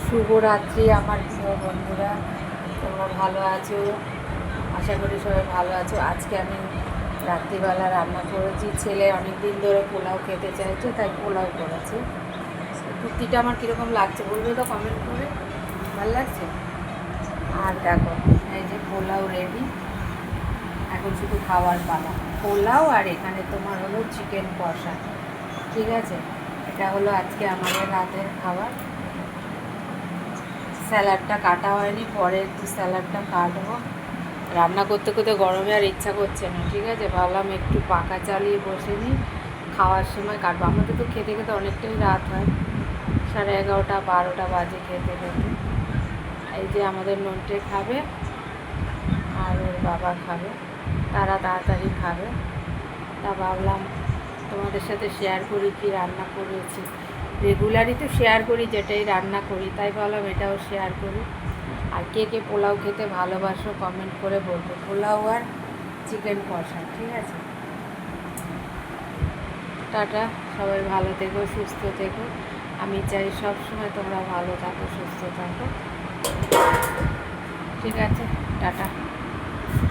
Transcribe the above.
শুভরাত্রি আমার প্রিয় বন্ধুরা, তোমরা ভালো আছো? আশা করি সবাই ভালো আছো। আজকে আমি রাত্রিবেলা রান্না করেছি। ছেলে অনেক দিন ধরে পোলাও খেতে চাইছে, তাই পোলাও করেছি। কুর্তিটা আমার কীরকম লাগছে বলবে তো কমেন্ট করে। ভালো লাগছে? আর দেখো, এই যে পোলাও রেডি। এখন শুধু খাওয়ার পালা। পোলাও আর এখানে তোমার হলো চিকেন কষা। ঠিক আছে, এটা হলো আজকে আমাদের রাতের খাবার। স্যালাডটা কাটা হয়নি, পরে একটু স্যালাডটা কাটবো। রান্না করতে করতে গরমে আর ইচ্ছা করছে না। ঠিক আছে, ভাবলাম একটু পাখা চালিয়ে বসে নিই, খাওয়ার সময় কাটবো। আমাদের তো খেতে খেতে অনেকটাই রাত হয়, 11:30 12টা বাজে খেতে খেতে। এই যে আমাদের নন্টে খাবে আর ওর বাবা খাবে, তারা তাড়াতাড়ি খাবে। তা ভাবলাম তোমাদের সাথে শেয়ার করি কি রান্না করেছি। রেগুলারই তো শেয়ার করি যেটাই রান্না করি, তাই ভাবলাম এটাও শেয়ার করি। আর কে কে পোলাও খেতে ভালোবাসো কমেন্ট করে বলবো। পোলাও আর চিকেন কষা। ঠিক আছে, টাটা। সবাই ভালো থেকো, সুস্থ থেকো। আমি চাই সব সময় তোমরা ভালো থাকো, সুস্থ থাকো। ঠিক আছে, টাটা।